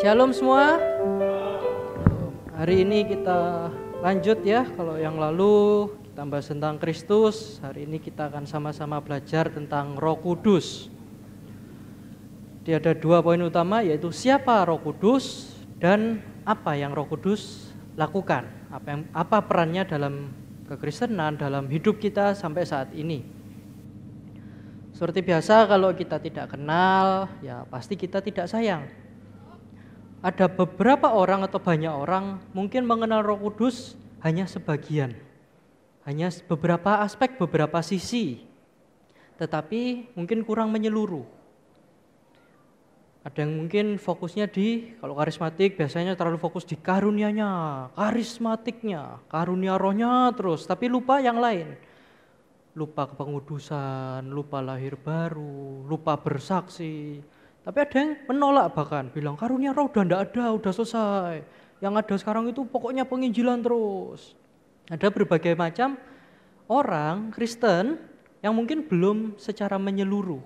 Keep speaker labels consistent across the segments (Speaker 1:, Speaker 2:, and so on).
Speaker 1: Shalom semua. Hari ini kita lanjut ya. Kalau yang lalu kita bahas tentang Kristus, hari ini kita akan sama-sama belajar tentang Roh Kudus. Dia ada dua poin utama, yaitu siapa Roh Kudus dan apa yang Roh Kudus lakukan. Apa perannya dalam kekristenan, dalam hidup kita sampai saat ini. Seperti biasa, kalau kita tidak kenal, ya pasti kita tidak sayang. Ada beberapa orang atau banyak orang mungkin mengenal Roh Kudus hanya sebagian, hanya beberapa aspek, beberapa sisi, tetapi mungkin kurang menyeluruh. Ada yang mungkin fokusnya kalau karismatik biasanya terlalu fokus di karunianya, karismatiknya, karunia rohnya terus, tapi lupa yang lain. Lupa kepengudusan, lupa lahir baru, lupa bersaksi. Tapi ada yang menolak bahkan, bilang karunia roh udah enggak ada, udah selesai. Yang ada sekarang itu pokoknya penginjilan terus. Ada berbagai macam orang Kristen yang mungkin belum secara menyeluruh.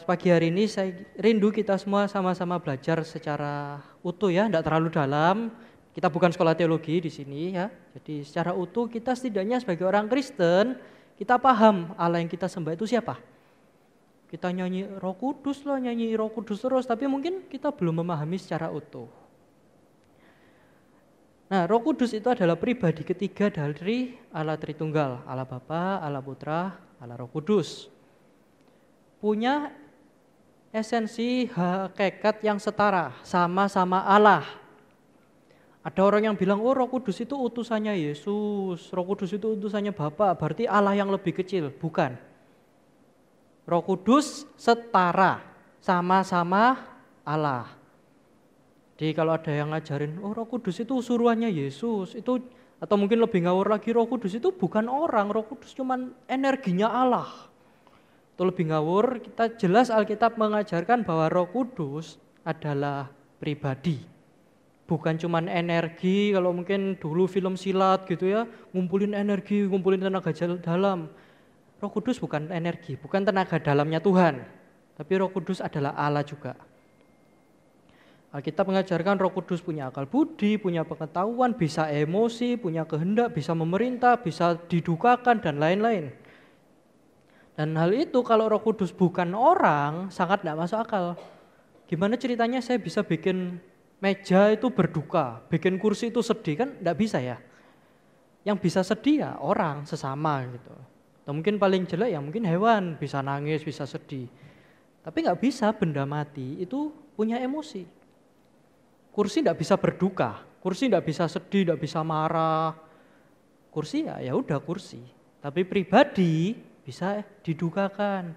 Speaker 1: Pagi hari ini saya rindu kita semua sama-sama belajar secara utuh ya, enggak terlalu dalam. Kita bukan sekolah teologi di sini ya. Jadi secara utuh kita setidaknya sebagai orang Kristen, kita paham Allah yang kita sembah itu siapa. Kita nyanyi Roh Kudus loh, nyanyi Roh Kudus terus, tapi mungkin kita belum memahami secara utuh. Nah, Roh Kudus itu adalah pribadi ketiga dari Allah Tritunggal, Allah Bapa, Allah Putra, Allah Roh Kudus. Punya esensi hakikat yang setara, sama-sama Allah. Ada orang yang bilang, oh Roh Kudus itu utusannya Yesus, Roh Kudus itu utusannya Bapa, berarti Allah yang lebih kecil. Bukan. Roh Kudus setara, sama-sama Allah. Jadi kalau ada yang ngajarin, oh Roh Kudus itu suruhannya Yesus, itu atau mungkin lebih ngawur lagi, Roh Kudus itu bukan orang, Roh Kudus cuman energinya Allah. Itu lebih ngawur. Kita jelas Alkitab mengajarkan bahwa Roh Kudus adalah pribadi. Bukan cuman energi, kalau mungkin dulu film silat gitu ya, ngumpulin energi, ngumpulin tenaga dalam. Roh Kudus bukan energi, bukan tenaga dalamnya Tuhan, tapi Roh Kudus adalah Allah juga. Alkitab mengajarkan Roh Kudus punya akal budi, punya pengetahuan, bisa emosi, punya kehendak, bisa memerintah, bisa didukakan dan lain-lain. Dan hal itu kalau Roh Kudus bukan orang, sangat tidak masuk akal. Gimana ceritanya saya bisa bikin meja itu berduka, bikin kursi itu sedih, kan tidak bisa ya. Yang bisa sedih ya orang, sesama gitu. Atau mungkin paling jelek ya mungkin hewan, bisa nangis, bisa sedih. Tapi nggak bisa benda mati itu punya emosi. Kursi nggak bisa berduka, kursi nggak bisa sedih, nggak bisa marah. Kursi ya udah kursi. Tapi pribadi bisa didukakan,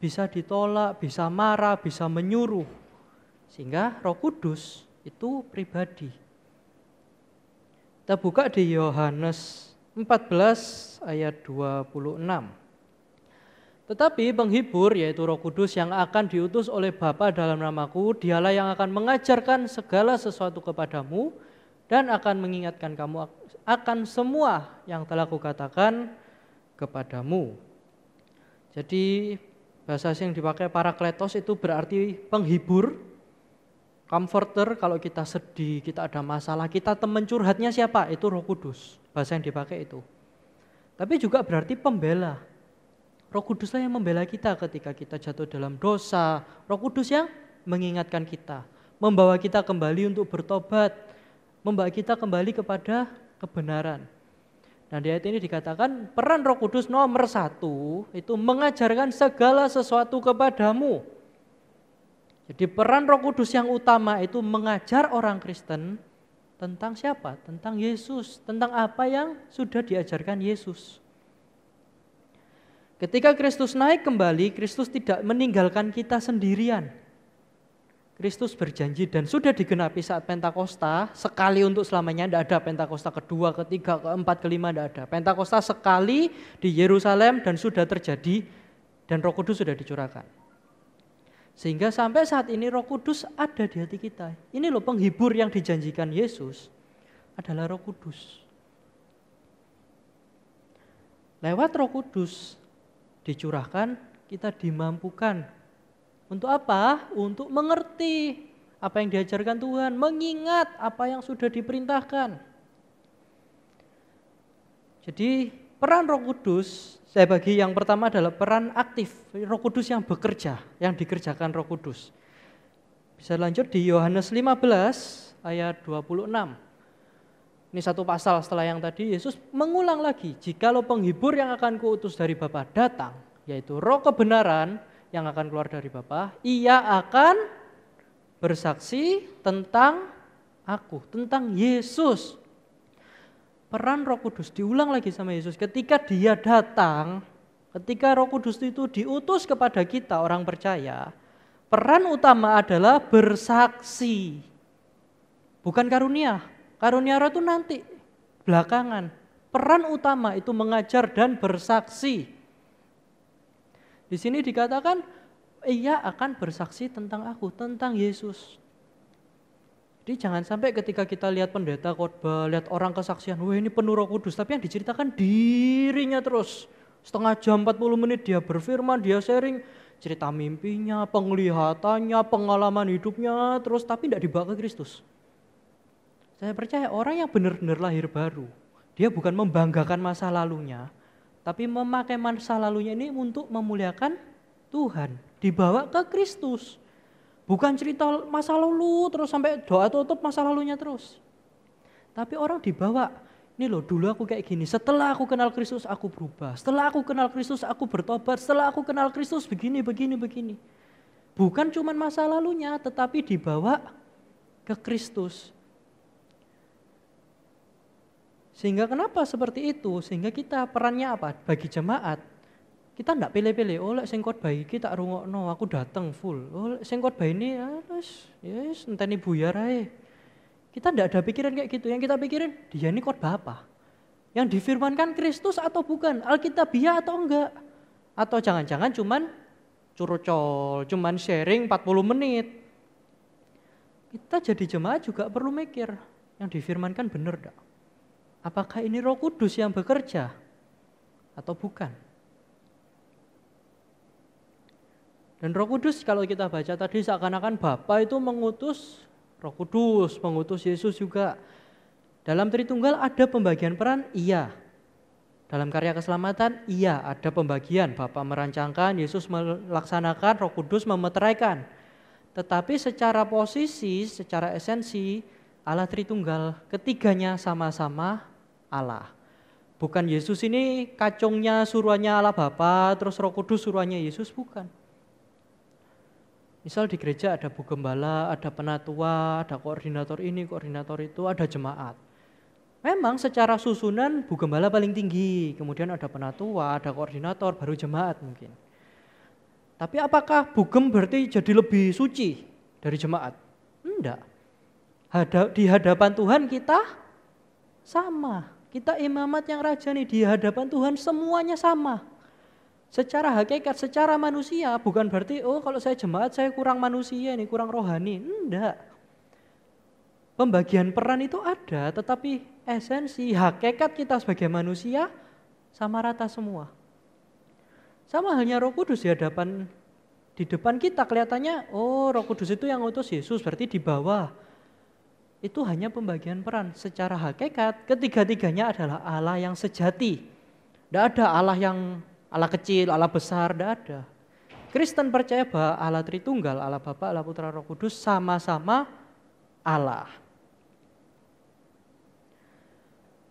Speaker 1: bisa ditolak, bisa marah, bisa menyuruh. Sehingga Roh Kudus itu pribadi. Kita buka di Yohanes 14 ayat 26. Tetapi penghibur yaitu Roh Kudus yang akan diutus oleh Bapa dalam namaku, dialah yang akan mengajarkan segala sesuatu kepadamu dan akan mengingatkan kamu akan semua yang telah kukatakan kepadamu. Jadi bahasa yang dipakai Parakletos itu berarti penghibur, comforter. Kalau kita sedih, kita ada masalah, kita teman curhatnya siapa? Itu Roh Kudus. Bahasa yang dipakai itu. Tapi juga berarti pembela. Roh Kuduslah yang membela kita ketika kita jatuh dalam dosa. Roh Kudus yang mengingatkan kita, membawa kita kembali untuk bertobat, membawa kita kembali kepada kebenaran. Nah di ayat ini dikatakan peran Roh Kudus nomor 1 itu mengajarkan segala sesuatu kepadamu. Jadi peran Roh Kudus yang utama itu mengajar orang Kristen tentang siapa? Tentang Yesus, tentang apa yang sudah diajarkan Yesus. Ketika Kristus naik kembali, Kristus tidak meninggalkan kita sendirian. Kristus berjanji dan sudah digenapi saat Pentakosta, sekali untuk selamanya, tidak ada Pentakosta kedua, ketiga, keempat, kelima, tidak ada. Pentakosta sekali di Yerusalem dan sudah terjadi dan Roh Kudus sudah dicurahkan. Sehingga sampai saat ini Roh Kudus ada di hati kita. Ini loh penghibur yang dijanjikan Yesus adalah Roh Kudus. Lewat Roh Kudus dicurahkan, kita dimampukan. Untuk apa? Untuk mengerti apa yang diajarkan Tuhan, mengingat apa yang sudah diperintahkan. Jadi peran Roh Kudus, saya bagi yang pertama adalah peran aktif, Roh Kudus yang bekerja, yang dikerjakan Roh Kudus. Bisa lanjut di Yohanes 15 ayat 26. Ini satu pasal setelah yang tadi, Yesus mengulang lagi, jikalau penghibur yang akan kuutus dari Bapa datang, yaitu Roh kebenaran yang akan keluar dari Bapa, ia akan bersaksi tentang aku, tentang Yesus. Peran Roh Kudus diulang lagi sama Yesus, ketika dia datang, ketika Roh Kudus itu diutus kepada kita orang percaya, peran utama adalah bersaksi, bukan karunia. Karunia Roh itu nanti, belakangan. Peran utama itu mengajar dan bersaksi. Di sini dikatakan, ia akan bersaksi tentang aku, tentang Yesus. Jadi jangan sampai ketika kita lihat pendeta khotbah, lihat orang kesaksian, wah ini penuh Roh Kudus, tapi yang diceritakan dirinya terus. Setengah jam 40 menit dia berfirman, dia sharing cerita mimpinya, penglihatannya, pengalaman hidupnya, terus tapi tidak dibawa ke Kristus. Saya percaya orang yang benar-benar lahir baru, dia bukan membanggakan masa lalunya, tapi memakai masa lalunya ini untuk memuliakan Tuhan, dibawa ke Kristus. Bukan cerita masa lalu terus sampai doa tutup masa lalunya terus. Tapi orang dibawa, ini loh dulu aku kayak gini, setelah aku kenal Kristus aku berubah, setelah aku kenal Kristus aku bertobat, setelah aku kenal Kristus begini. Bukan cuma masa lalunya, tetapi dibawa ke Kristus. Sehingga kenapa seperti itu? Sehingga kita perannya apa? Bagi jemaat, kita enggak pilih-pilih, oh lek sing khotbah iki tak rungokno, aku datang full. Oh lek sing khotbah ini yes enteni buyar ae. Kita enggak ada pikiran kayak gitu. Yang kita pikirin, dia ini khotbah apa? Yang difirmankan Kristus atau bukan? Alkitabiah atau enggak? Atau jangan-jangan cuman curcol, cuman sharing 40 menit. Kita jadi jemaat juga perlu mikir, yang difirmankan benar enggak? Apakah ini Roh Kudus yang bekerja atau bukan? Dan Roh Kudus kalau kita baca tadi seakan-akan Bapa itu mengutus Roh Kudus, mengutus Yesus juga. Dalam Tritunggal ada pembagian peran, iya. Dalam karya keselamatan, iya ada pembagian. Bapa merancangkan, Yesus melaksanakan, Roh Kudus memeteraikan. Tetapi secara posisi, secara esensi, Allah Tritunggal, ketiganya sama-sama Allah. Bukan Yesus ini kacungnya suruhannya Allah Bapa, terus Roh Kudus suruhannya Yesus, bukan. Misal di gereja ada Bu Gembala, ada penatua, ada koordinator ini, koordinator itu, ada jemaat. Memang secara susunan Bu Gembala paling tinggi, kemudian ada penatua, ada koordinator, baru jemaat mungkin. Tapi apakah Bugem berarti jadi lebih suci dari jemaat? Enggak. Di hadapan Tuhan kita sama. Kita imamat yang raja nih, di hadapan Tuhan semuanya sama. Secara hakikat, secara manusia, bukan berarti oh kalau saya jemaat saya kurang manusia nih, kurang rohani. Enggak. Pembagian peran itu ada, tetapi esensi, hakikat kita sebagai manusia sama rata semua. Sama halnya Roh Kudus di depan kita kelihatannya, oh Roh Kudus itu yang ngutus Yesus, berarti di bawah. Itu hanya pembagian peran. Secara hakikat, ketiga-tiganya adalah Allah yang sejati. Tidak ada Allah yang Allah kecil, Allah besar, tidak ada. Kristen percaya bahwa Allah Tritunggal, Allah Bapa, Allah Putra, Roh Kudus sama-sama Allah.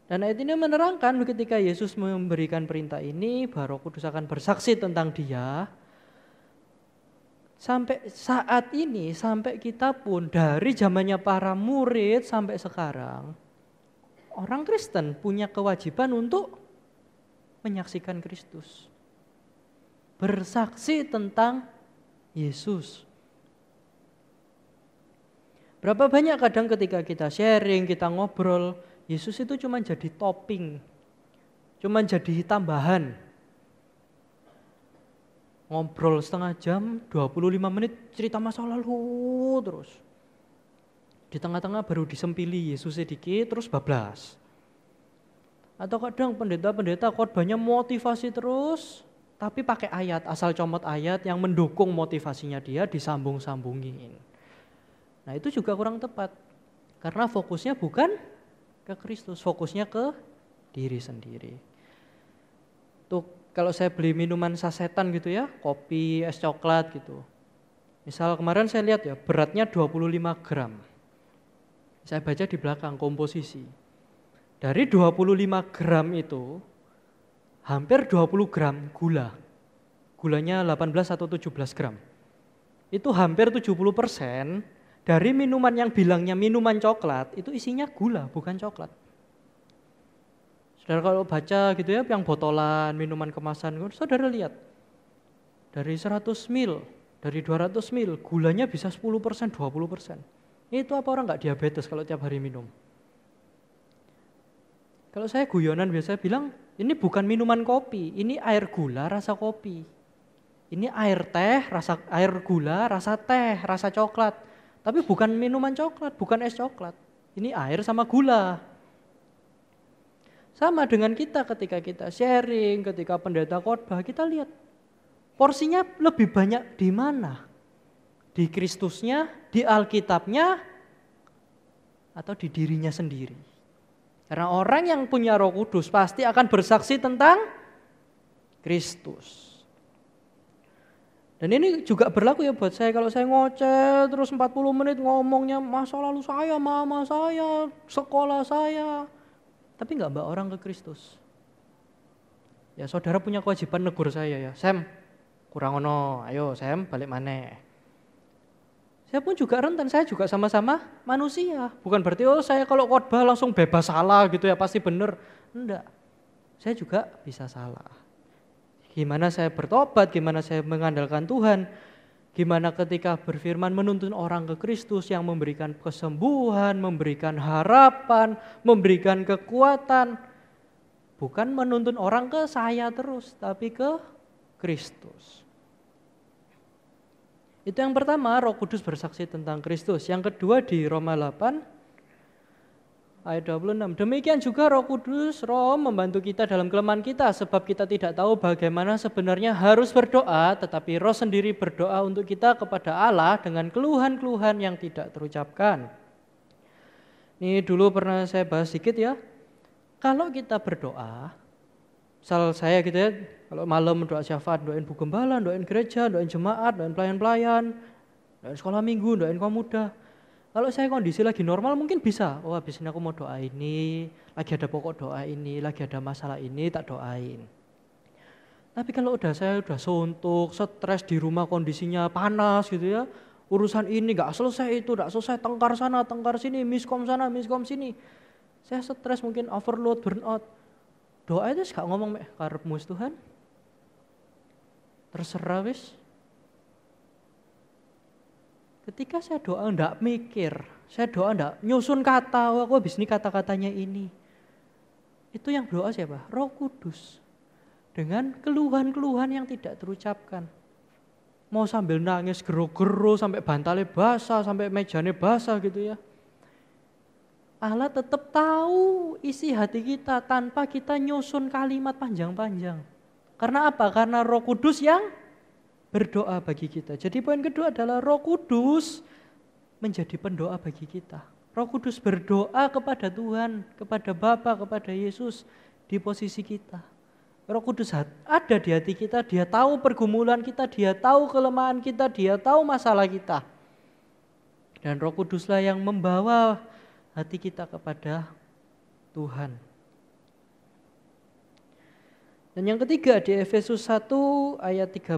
Speaker 1: Dan ayat ini menerangkan ketika Yesus memberikan perintah ini, bahwa Roh Kudus akan bersaksi tentang Dia. Sampai saat ini, sampai kita pun dari zamannya para murid sampai sekarang, orang Kristen punya kewajiban untuk menyaksikan Kristus. Bersaksi tentang Yesus. Berapa banyak kadang ketika kita sharing, kita ngobrol, Yesus itu cuma jadi topping, cuma jadi tambahan. Ngobrol setengah jam, 25 menit cerita masa lalu terus. Di tengah-tengah baru disempili Yesus sedikit terus bablas. Atau kadang pendeta-pendeta khotbahnya motivasi terus, tapi pakai ayat, asal comot ayat yang mendukung motivasinya dia disambung-sambungin. Nah itu juga kurang tepat. Karena fokusnya bukan ke Kristus, fokusnya ke diri sendiri. Tuh kalau saya beli minuman sasetan gitu ya, kopi, es coklat gitu. Misal kemarin saya lihat ya, beratnya 25 gram. Saya baca di belakang komposisi. Dari 25 gram itu, hampir 20 gram gula. Gulanya 18 atau 17 gram. Itu hampir 70% dari minuman yang bilangnya minuman coklat, itu isinya gula, bukan coklat. Saudara kalau baca gitu ya, yang botolan, minuman kemasan, saudara lihat. Dari 100 ml, dari 200 ml, gulanya bisa 10%, 20%. Itu apa orang nggak diabetes kalau tiap hari minum? Kalau saya guyonan biasa bilang, ini bukan minuman kopi, ini air gula rasa kopi. Ini air teh, air gula, rasa teh, rasa coklat. Tapi bukan minuman coklat, bukan es coklat. Ini air sama gula. Sama dengan kita ketika kita sharing, ketika pendeta khotbah, kita lihat porsinya lebih banyak di mana? Di Kristusnya, di Alkitabnya, atau di dirinya sendiri. Karena orang yang punya Roh Kudus pasti akan bersaksi tentang Kristus. Dan ini juga berlaku ya buat saya, kalau saya ngoceh terus 40 menit ngomongnya masa lalu saya, mama saya, sekolah saya, tapi nggak bawa orang ke Kristus. Ya saudara punya kewajiban negur saya ya, Sam kurang ono, ayo Sam balik maneh. Saya pun juga rentan, saya juga sama-sama manusia. Bukan berarti saya kalau khotbah langsung bebas salah gitu ya, pasti benar. Enggak, saya juga bisa salah. Gimana saya bertobat, gimana saya mengandalkan Tuhan, gimana ketika berfirman menuntun orang ke Kristus yang memberikan kesembuhan, memberikan harapan, memberikan kekuatan. Bukan menuntun orang ke saya terus, tapi ke Kristus. Itu yang pertama, Roh Kudus bersaksi tentang Kristus. Yang kedua di Roma 8 ayat 26. Demikian juga Roh Kudus, Roh membantu kita dalam kelemahan kita, sebab kita tidak tahu bagaimana sebenarnya harus berdoa, tetapi Roh sendiri berdoa untuk kita kepada Allah dengan keluhan-keluhan yang tidak terucapkan. Ini dulu pernah saya bahas sedikit ya. Kalau kita berdoa, misal saya gitu ya, kalau malam doa syafaat, doain Bu Gembala, doain gereja, doain jemaat, doain pelayan-pelayan, doain sekolah minggu, doain kaum muda. Kalau saya kondisi lagi normal mungkin bisa, oh habis ini aku mau doa ini, lagi ada pokok doa ini, lagi ada masalah ini, tak doain. Tapi kalau saya udah suntuk, stres di rumah kondisinya panas gitu ya, urusan ini gak selesai itu, gak selesai, tengkar sana, tengkar sini, miskom sana, miskom sini. Saya stres mungkin overload, burnout. Doa itu gak ngomong, karepmu Tuhan, terserah wis. Ketika saya doa enggak mikir, saya doa enggak nyusun kata, aku habis ini kata-katanya ini. Itu yang doa siapa? Roh Kudus. Dengan keluhan-keluhan yang tidak terucapkan. Mau sambil nangis gero-gero sampai bantalnya basah, sampai mejanya basah gitu ya. Allah tetap tahu isi hati kita tanpa kita nyusun kalimat panjang-panjang. Karena apa? Karena Roh Kudus yang berdoa bagi kita. Jadi poin kedua adalah Roh Kudus menjadi pendoa bagi kita. Roh Kudus berdoa kepada Tuhan, kepada Bapa, kepada Yesus di posisi kita. Roh Kudus ada di hati kita, dia tahu pergumulan kita, dia tahu kelemahan kita, dia tahu masalah kita. Dan Roh Kuduslah yang membawa hati kita kepada Tuhan. Dan yang ketiga di Efesus 1 ayat 13.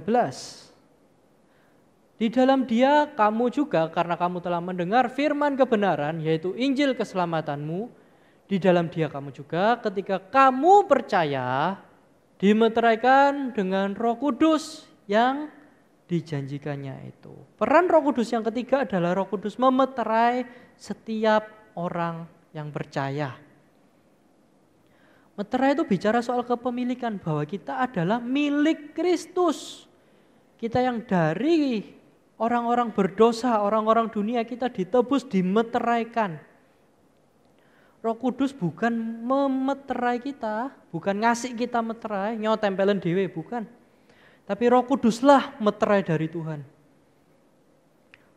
Speaker 1: Di dalam Dia kamu juga karena kamu telah mendengar firman kebenaran yaitu Injil keselamatanmu. Di dalam Dia kamu juga ketika kamu percaya dimeteraikan dengan Roh Kudus yang dijanjikannya itu. Peran Roh Kudus yang ketiga adalah Roh Kudus memeterai setiap orang yang percaya. Meterai itu bicara soal kepemilikan, bahwa kita adalah milik Kristus. Kita yang dari orang-orang berdosa, orang-orang dunia kita ditebus, dimeteraikan. Roh Kudus bukan memeterai kita, bukan ngasih kita meterai, nyotempelin dewe, bukan. Tapi Roh Kuduslah meterai dari Tuhan.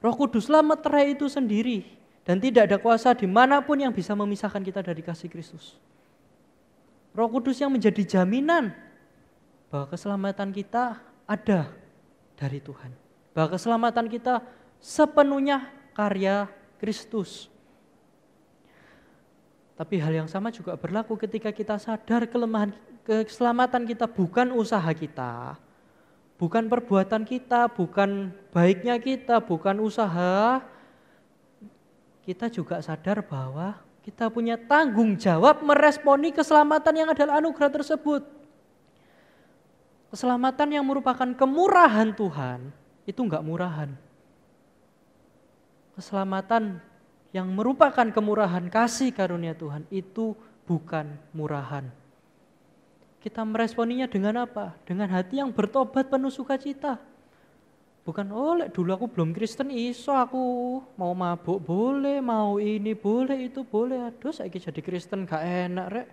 Speaker 1: Roh Kuduslah meterai itu sendiri. Dan tidak ada kuasa dimanapun yang bisa memisahkan kita dari kasih Kristus. Roh Kudus yang menjadi jaminan bahwa keselamatan kita ada dari Tuhan. Bahwa keselamatan kita sepenuhnya karya Kristus. Tapi hal yang sama juga berlaku ketika kita sadar kelemahan keselamatan kita bukan usaha kita, bukan perbuatan kita, bukan baiknya kita, bukan usaha. Kita juga sadar bahwa kita punya tanggung jawab meresponi keselamatan yang adalah anugerah tersebut. Keselamatan yang merupakan kemurahan Tuhan, itu enggak murahan. Keselamatan yang merupakan kemurahan kasih karunia Tuhan, itu bukan murahan. Kita meresponinya dengan apa? Dengan hati yang bertobat penuh sukacita. Bukan, dulu aku belum Kristen, iso aku mau mabuk boleh, mau ini boleh, itu boleh. Aduh, saya jadi Kristen gak enak rek.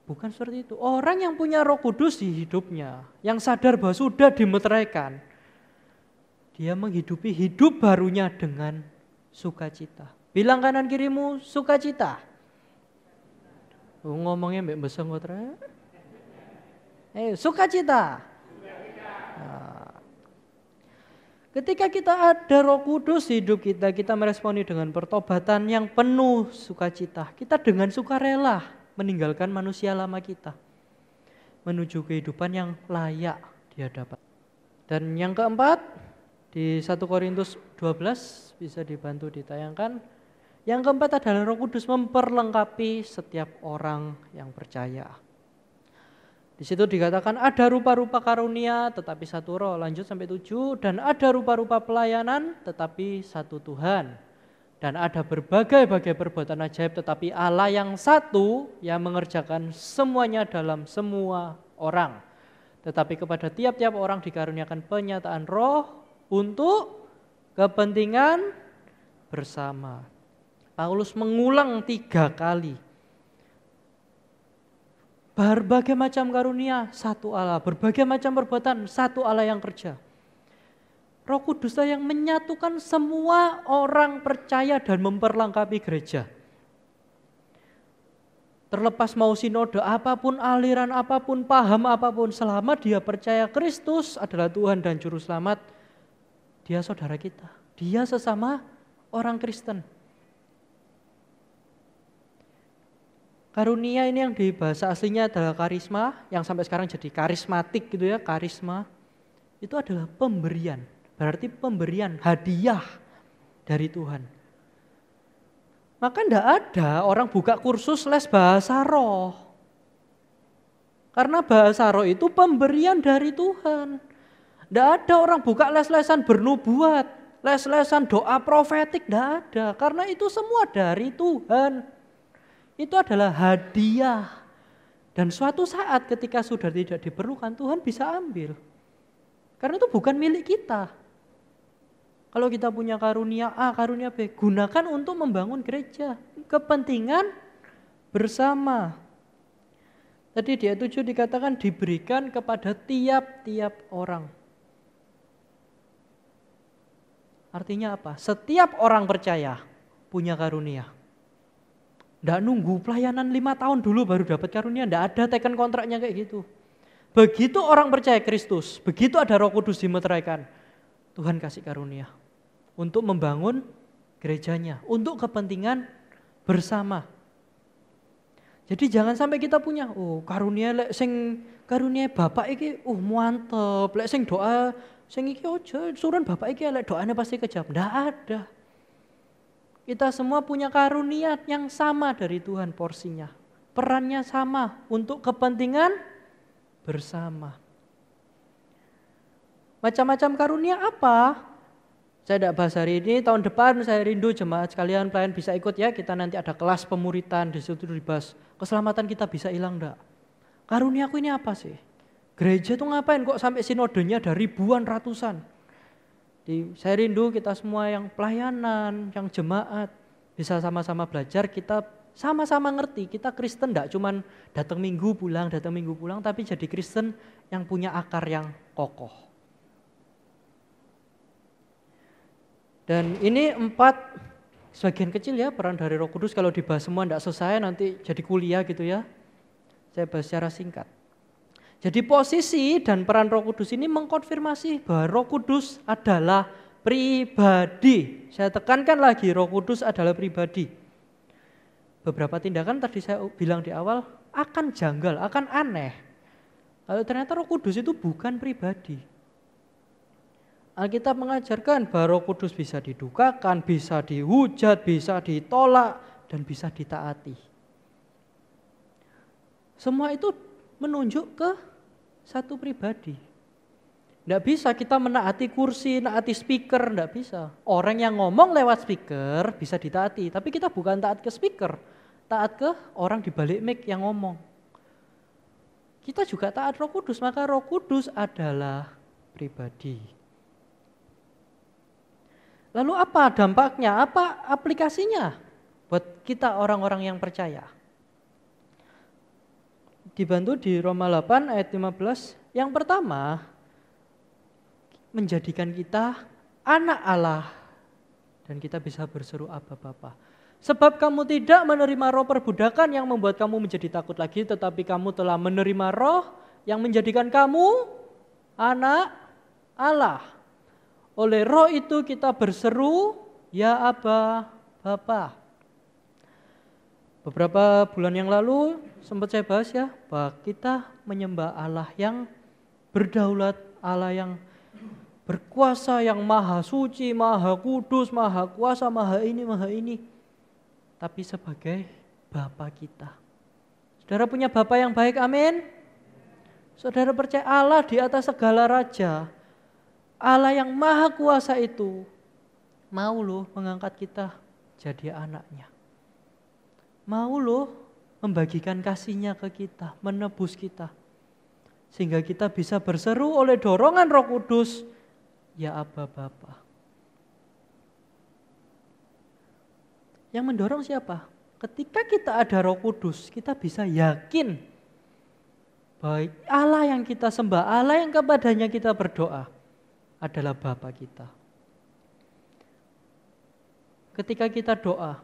Speaker 1: Bukan seperti itu. Orang yang punya Roh Kudus di hidupnya, yang sadar bahwa sudah dimeteraikan, dia menghidupi hidup barunya dengan sukacita. Bilang kanan kirimu sukacita. Ngomongnya mbak beseng kok rek. Sukacita. Nah, ketika kita ada Roh Kudus di hidup kita, kita meresponi dengan pertobatan yang penuh sukacita. Kita dengan sukarela meninggalkan manusia lama kita, menuju kehidupan yang layak di hadapan. Dan yang keempat, di 1 Korintus 12 bisa dibantu ditayangkan. Yang keempat adalah Roh Kudus memperlengkapi setiap orang yang percaya. Di situ dikatakan ada rupa-rupa karunia tetapi satu roh, lanjut sampai 7, dan ada rupa-rupa pelayanan tetapi satu Tuhan. Dan ada berbagai-bagai perbuatan ajaib tetapi Allah yang satu yang mengerjakan semuanya dalam semua orang. Tetapi kepada tiap-tiap orang dikaruniakan penyataan roh untuk kepentingan bersama. Paulus mengulang 3 kali. Berbagai macam karunia, satu Allah. Berbagai macam perbuatan, satu Allah yang kerja. Roh Kuduslah yang menyatukan semua orang percaya dan memperlengkapi gereja. Terlepas mau sinode apapun, aliran apapun, paham apapun, selama dia percaya Kristus adalah Tuhan dan Juru Selamat, dia saudara kita. Dia sesama orang Kristen. Karunia ini yang di bahasa aslinya adalah karisma, yang sampai sekarang jadi karismatik gitu ya, karisma. Itu adalah pemberian, berarti pemberian, hadiah dari Tuhan. Maka enggak ada orang buka kursus les bahasa roh. Karena bahasa roh itu pemberian dari Tuhan. Enggak ada orang buka les-lesan bernubuat, les-lesan doa profetik, enggak ada. Karena itu semua dari Tuhan. Itu adalah hadiah. Dan suatu saat ketika sudah tidak diperlukan, Tuhan bisa ambil. Karena itu bukan milik kita. Kalau kita punya karunia A, karunia B, gunakan untuk membangun gereja. Kepentingan bersama. Tadi di ayat 7 dikatakan diberikan kepada tiap-tiap orang. Artinya apa? Setiap orang percaya punya karunia. Nggak nunggu pelayanan 5 tahun dulu baru dapat karunia, nggak ada teken kontraknya kayak gitu. Begitu orang percaya Kristus, begitu ada Roh Kudus dimeteraikan, Tuhan kasih karunia untuk membangun gerejanya, untuk kepentingan bersama. Jadi jangan sampai kita punya, karunia lek sing karunia bapak iki, mantep, lek sing doa sing iki aja, suruhan bapak iki lek doanya pasti kejawab. Nggak ada. Kita semua punya karunia yang sama dari Tuhan porsinya. Perannya sama untuk kepentingan bersama. Macam-macam karunia apa? Saya tidak bahas hari ini, tahun depan saya rindu jemaat sekalian pelayan bisa ikut ya. Kita nanti ada kelas pemuritan, di situ dibahas keselamatan kita bisa hilang enggak? Karunia aku ini apa sih? Gereja tuh ngapain kok sampai sinodenya ada ribuan, ratusan? Saya rindu kita semua yang pelayanan, yang jemaat bisa sama-sama belajar, kita sama-sama ngerti, kita Kristen enggak cuman datang minggu pulang, tapi jadi Kristen yang punya akar yang kokoh. Dan ini 4 sebagian kecil ya peran dari Roh Kudus. Kalau dibahas semua tidak selesai, nanti jadi kuliah gitu ya. Saya bahas secara singkat. Jadi posisi dan peran Roh Kudus ini mengkonfirmasi bahwa Roh Kudus adalah pribadi. Saya tekankan lagi, Roh Kudus adalah pribadi. Beberapa tindakan tadi saya bilang di awal akan janggal, akan aneh. Kalau ternyata Roh Kudus itu bukan pribadi. Alkitab mengajarkan bahwa Roh Kudus bisa didukakan, bisa dihujat, bisa ditolak, dan bisa ditaati. Semua itu menunjuk ke satu pribadi. Tidak bisa kita menaati kursi, menaati speaker, tidak bisa. Orang yang ngomong lewat speaker bisa ditaati, tapi kita bukan taat ke speaker, taat ke orang di balik mic yang ngomong. Kita juga taat Roh Kudus, maka Roh Kudus adalah pribadi. Lalu apa dampaknya, apa aplikasinya buat kita orang-orang yang percaya? Dibantu di Roma 8 ayat 15, yang pertama menjadikan kita anak Allah dan kita bisa berseru Abba Bapa. Sebab kamu tidak menerima roh perbudakan yang membuat kamu menjadi takut lagi, tetapi kamu telah menerima roh yang menjadikan kamu anak Allah. Oleh roh itu kita berseru, ya Abba Bapa. Beberapa bulan yang lalu sempat saya bahas ya, bahwa kita menyembah Allah yang berdaulat, Allah yang berkuasa, yang maha suci, maha kudus, maha kuasa, maha ini. Tapi sebagai Bapa kita. Saudara punya Bapa yang baik, amin? Saudara percaya Allah di atas segala raja, Allah yang maha kuasa itu mau loh mengangkat kita jadi anaknya. Mau loh membagikan kasih-Nya ke kita, menebus kita. Sehingga kita bisa berseru oleh dorongan Roh Kudus, ya Abba Bapa. Yang mendorong siapa? Ketika kita ada Roh Kudus, kita bisa yakin bahwa Allah yang kita sembah, Allah yang kepadanya kita berdoa adalah Bapa kita. Ketika kita doa,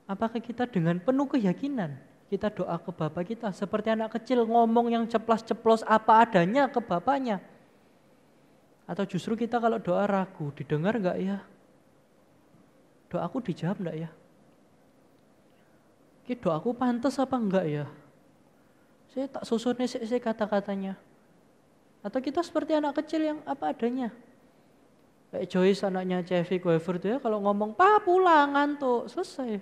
Speaker 1: apakah kita dengan penuh keyakinan kita doa ke Bapa kita seperti anak kecil ngomong yang ceplas-ceplos apa adanya ke Bapaknya? Atau justru kita kalau doa ragu, didengar enggak ya? Doaku dijawab enggak ya? Doaku pantas apa enggak ya? Saya tak susun saya kata-katanya. Atau kita seperti anak kecil yang apa adanya? Kayak Joyce anaknya Chevy Guever itu ya, kalau ngomong pulang ngantuk, selesai.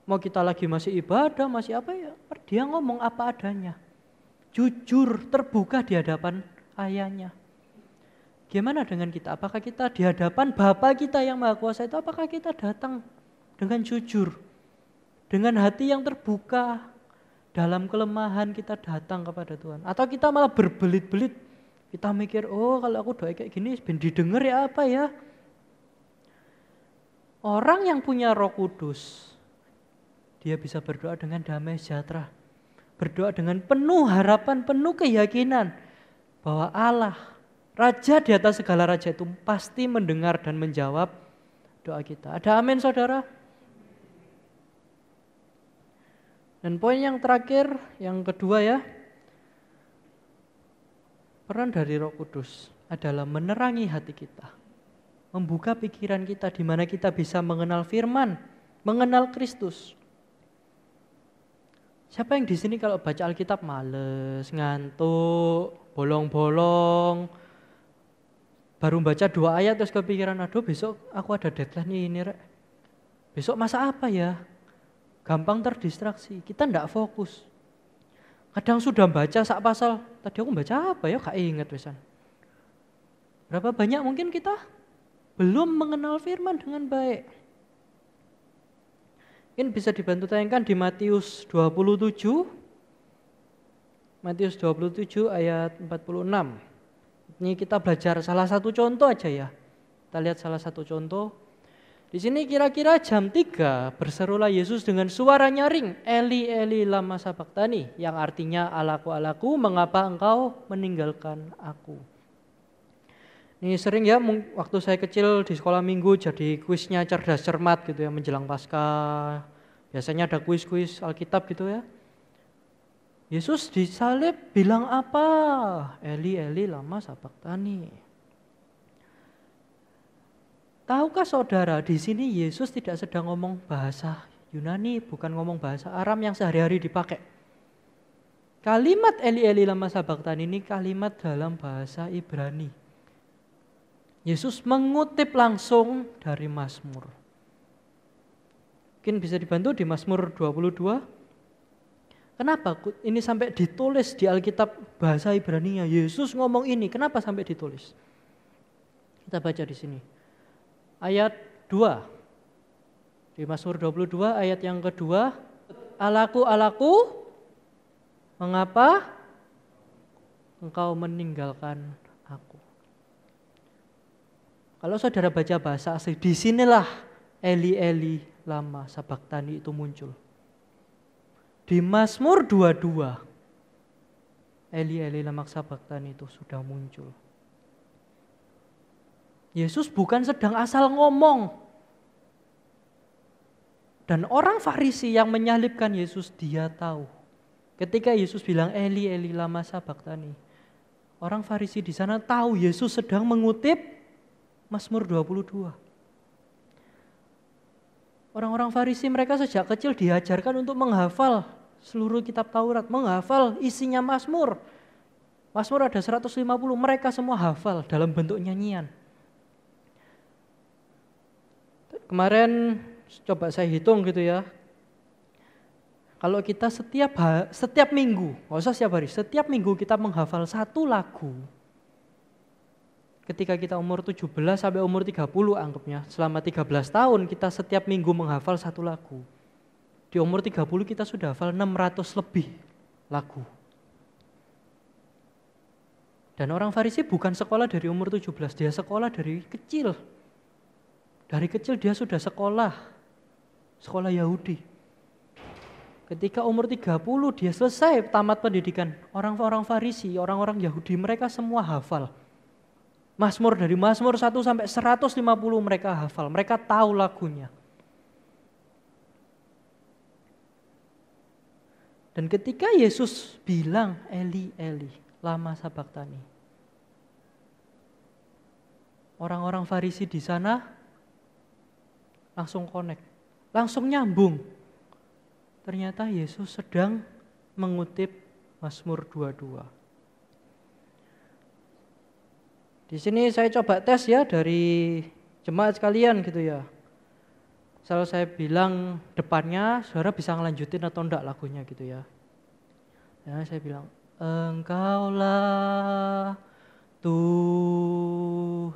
Speaker 1: Mau kita lagi masih ibadah, masih apa ya, dia ngomong apa adanya. Jujur, terbuka di hadapan ayahnya. Gimana dengan kita? Apakah kita di hadapan Bapa kita yang Maha Kuasa itu, apakah kita datang dengan jujur? Dengan hati yang terbuka, dalam kelemahan kita datang kepada Tuhan. Atau kita malah berbelit-belit, kita mikir, oh kalau aku doa kayak gini, ben didengar ya apa ya? Orang yang punya Roh Kudus, dia bisa berdoa dengan damai sejahtera. Berdoa dengan penuh harapan, penuh keyakinan bahwa Allah, Raja di atas segala raja itu pasti mendengar dan menjawab doa kita. Ada amin saudara? Dan poin yang terakhir, yang kedua ya, peran dari Roh Kudus adalah menerangi hati kita. Membuka pikiran kita di mana kita bisa mengenal firman, mengenal Kristus. Siapa yang di sini kalau baca Alkitab males, ngantuk, bolong-bolong, baru baca 2 ayat terus kepikiran, aduh besok aku ada deadline ini rek. Besok masa apa ya? Gampang terdistraksi, kita enggak fokus. Kadang sudah baca sak pasal, tadi aku baca apa ya, gak inget wesan. Berapa banyak mungkin kita belum mengenal firman dengan baik. Ini bisa dibantu tayangkan di Matius 27. Matius 27 ayat 46. Ini kita belajar salah satu contoh aja ya. Kita lihat salah satu contoh. Di sini kira-kira jam 3 berserulah Yesus dengan suara nyaring, Eli Eli lama sabachthani, yang artinya Allahku Allahku mengapa engkau meninggalkan aku. Ini sering ya waktu saya kecil di sekolah minggu jadi kuisnya cerdas cermat gitu ya menjelang Paskah. Biasanya ada kuis-kuis Alkitab gitu ya. Yesus disalib bilang apa? Eli Eli lama sabachthani. Tahukah saudara di sini Yesus tidak sedang ngomong bahasa Yunani, bukan ngomong bahasa Aram yang sehari-hari dipakai. Kalimat Eli Eli lama sabachthani ini kalimat dalam bahasa Ibrani. Yesus mengutip langsung dari Mazmur. Mungkin bisa dibantu di Mazmur 22. Kenapa ini sampai ditulis di Alkitab bahasa Ibrani-nya? Yesus ngomong ini, kenapa sampai ditulis? Kita baca di sini. Ayat 2. Di Mazmur 22 ayat yang kedua. Allahku, Allahku, mengapa engkau meninggalkan aku? Kalau saudara baca bahasa asli, disinilah Eli Eli lama sabachthani itu muncul. Di Mazmur 22, Eli Eli lama sabachthani itu sudah muncul. Yesus bukan sedang asal ngomong. Dan orang Farisi yang menyalibkan Yesus, dia tahu. Ketika Yesus bilang Eli Eli lama sabachthani, orang Farisi di sana tahu Yesus sedang mengutip Mazmur 22. Orang-orang Farisi mereka sejak kecil diajarkan untuk menghafal seluruh kitab Taurat, menghafal isinya Mazmur. Mazmur ada 150, mereka semua hafal dalam bentuk nyanyian. Kemarin coba saya hitung gitu ya. Kalau kita setiap minggu, nggak usah setiap hari, setiap minggu kita menghafal satu lagu. Ketika kita umur 17 sampai umur 30 anggapnya, selama 13 tahun kita setiap minggu menghafal satu lagu. Di umur 30 kita sudah hafal 600 lebih lagu. Dan orang Farisi bukan sekolah dari umur 17, dia sekolah dari kecil. Dari kecil dia sudah sekolah Yahudi. Ketika umur 30 dia selesai tamat pendidikan. Orang-orang Farisi, orang-orang Yahudi mereka semua hafal. Mazmur dari Mazmur 1 sampai 150 mereka hafal, mereka tahu lagunya. Dan ketika Yesus bilang Eli Eli lama sabachthani, orang-orang Farisi di sana langsung connect, langsung nyambung. Ternyata Yesus sedang mengutip Mazmur 22. Di sini saya coba tes ya dari jemaat sekalian gitu ya. Kalau saya bilang depannya, saudara bisa ngelanjutin atau enggak lagunya gitu ya. Ya saya bilang, Engkaulah Tuhan.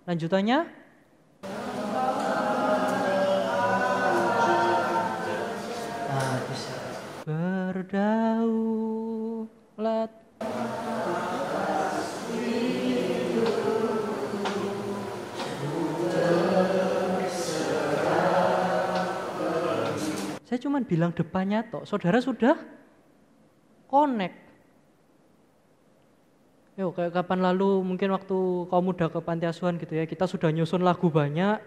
Speaker 1: Lanjutannya? Nah, bisa. Berdaulat. Saya cuma bilang depannya toh, saudara sudah connect. Yo, kayak kapan lalu mungkin waktu kaum muda ke panti asuhan gitu ya, kita sudah nyusun lagu banyak,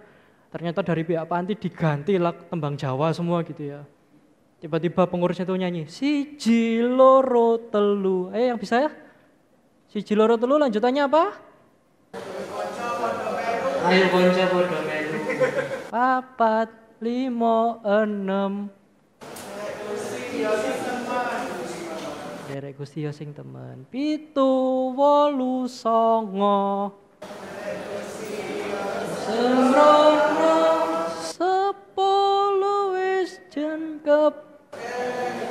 Speaker 1: ternyata dari pihak panti diganti tembang Jawa semua gitu ya. Tiba-tiba pengurusnya tuh nyanyi, siji loro telu. Yang bisa ya? Siji loro telu lanjutannya apa? Ayo konco podo melu. Papat, 5, 6. Derek Gusti yo sing temen. 7, 8, 9. 10 wis jengkep.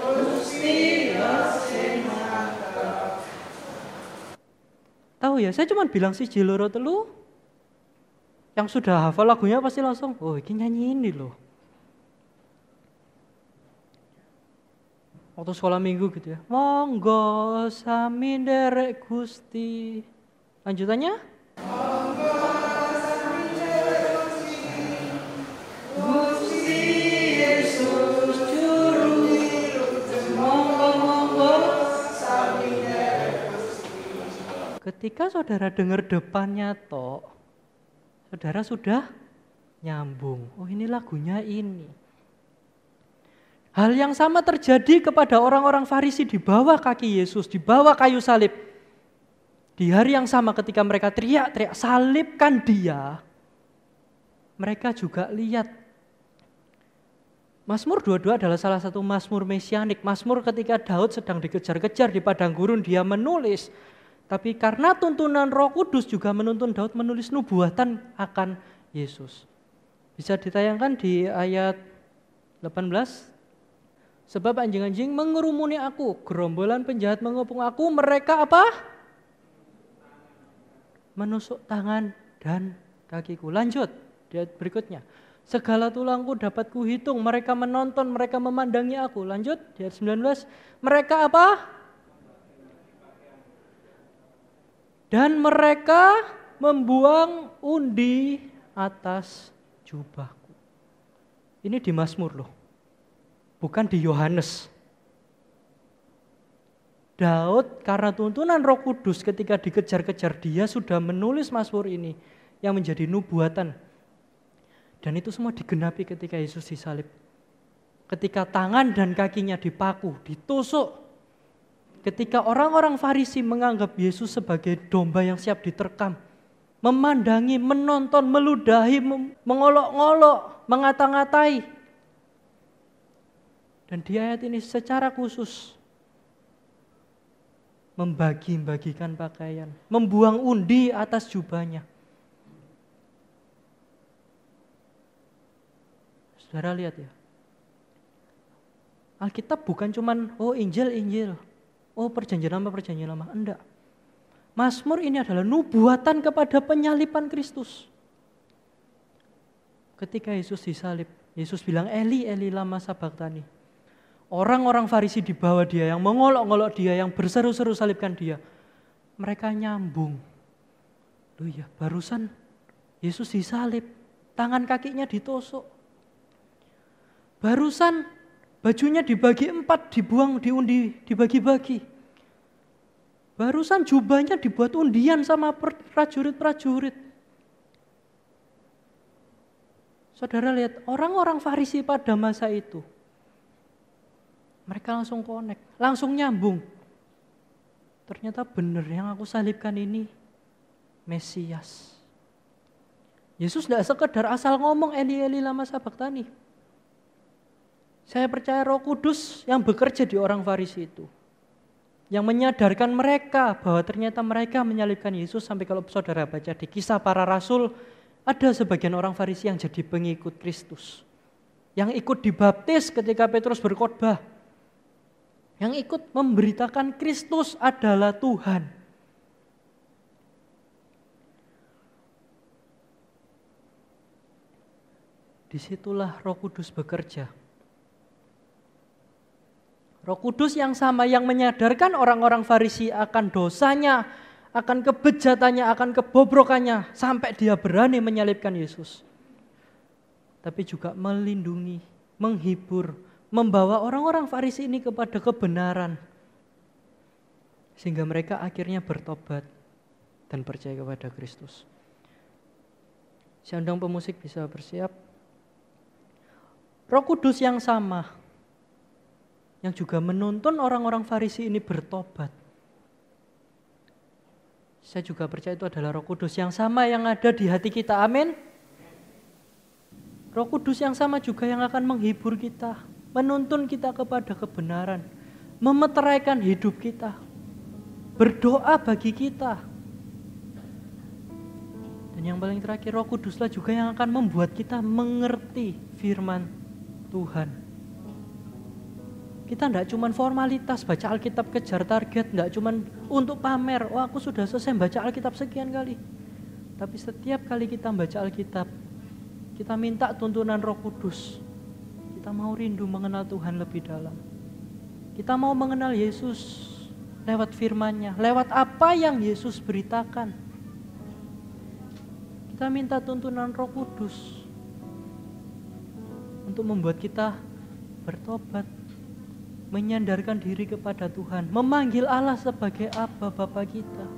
Speaker 1: Gusti sing tahu ya, saya cuma bilang siji loro telu. Yang sudah hafal lagunya pasti langsung, oh ini nyanyi ini loh. Waktu sekolah minggu gitu ya. Monggo sami nderek Gusti. Lanjutannya? Monggo sami nderek Gusti. Gusti Yesus juru hidup. Monggo sami nderek Gusti. Ketika saudara dengar depannya tok, saudara sudah nyambung. Oh, ini lagunya ini. Hal yang sama terjadi kepada orang-orang Farisi di bawah kaki Yesus, di bawah kayu salib. Di hari yang sama ketika mereka teriak-teriak, salibkan dia, mereka juga lihat. Mazmur 22 adalah salah satu mazmur mesianik. Mazmur ketika Daud sedang dikejar-kejar di padang gurun, dia menulis. Tapi karena tuntunan Roh Kudus juga menuntun Daud menulis nubuatan akan Yesus. Bisa ditayangkan di ayat 18. Sebab anjing-anjing mengerumuni aku, gerombolan penjahat mengepung aku, mereka apa? Menusuk tangan dan kakiku. Lanjut, di ayat berikutnya. Segala tulangku dapat kuhitung, mereka menonton, mereka memandangi aku. Lanjut, di ayat 19. Mereka apa? Dan mereka membuang undi atas jubahku. Ini di Mazmur loh, bukan di Yohanes. Daud karena tuntunan Roh Kudus ketika dikejar-kejar, dia sudah menulis Mazmur ini yang menjadi nubuatan. Dan itu semua digenapi ketika Yesus disalib. Ketika tangan dan kakinya dipaku, ditusuk. Ketika orang-orang Farisi menganggap Yesus sebagai domba yang siap diterkam. Memandangi, menonton, meludahi, mengolok-ngolok, mengata-ngatai. Dan di ayat ini secara khusus membagi-bagikan pakaian, membuang undi atas jubahnya. Saudara lihat ya, Alkitab bukan cuman Injil, perjanjian lama, enggak. Mazmur ini adalah nubuatan kepada penyaliban Kristus. Ketika Yesus disalib, Yesus bilang, Eli, Eli lama sabachthani. Orang-orang Farisi di bawah dia, yang mengolok-ngolok dia, yang berseru-seru salibkan dia, mereka nyambung. Loh ya, barusan Yesus disalib, tangan kakinya ditusuk. Barusan bajunya dibagi 4, dibuang, diundi, dibagi-bagi. Barusan jubahnya dibuat undian sama prajurit-prajurit. Saudara lihat, orang-orang Farisi pada masa itu, mereka langsung connect, langsung nyambung. Ternyata benar yang aku salibkan ini Mesias. Yesus tidak sekedar asal ngomong Eli Eli lama sabachthani. Saya percaya Roh Kudus yang bekerja di orang Farisi itu, yang menyadarkan mereka bahwa ternyata mereka menyalibkan Yesus. Sampai kalau saudara baca di Kisah Para Rasul, ada sebagian orang Farisi yang jadi pengikut Kristus, yang ikut dibaptis ketika Petrus berkhotbah, yang ikut memberitakan Kristus adalah Tuhan. Disitulah Roh Kudus bekerja. Roh Kudus yang sama yang menyadarkan orang-orang Farisi akan dosanya, akan kebejatannya, akan kebobrokannya, sampai dia berani menyalibkan Yesus. Tapi juga melindungi, menghibur, membawa orang-orang Farisi ini kepada kebenaran. Sehingga mereka akhirnya bertobat dan percaya kepada Kristus. Saya undang pemusik bisa bersiap. Roh Kudus yang sama, yang juga menuntun orang-orang Farisi ini bertobat. Saya juga percaya itu adalah Roh Kudus yang sama yang ada di hati kita. Amin. Roh Kudus yang sama juga yang akan menghibur kita, menuntun kita kepada kebenaran, memeteraikan hidup kita, berdoa bagi kita. Dan yang paling terakhir, Roh Kuduslah juga yang akan membuat kita mengerti firman Tuhan. Kita tidak cuma formalitas baca Alkitab kejar target, tidak cuma untuk pamer, aku sudah selesai baca Alkitab sekian kali. Tapi setiap kali kita baca Alkitab, kita minta tuntunan Roh Kudus. Kita mau rindu mengenal Tuhan lebih dalam. Kita mau mengenal Yesus lewat firman-Nya, lewat apa yang Yesus beritakan. Kita minta tuntunan Roh Kudus untuk membuat kita bertobat, menyandarkan diri kepada Tuhan, memanggil Allah sebagai Aba Bapa kita.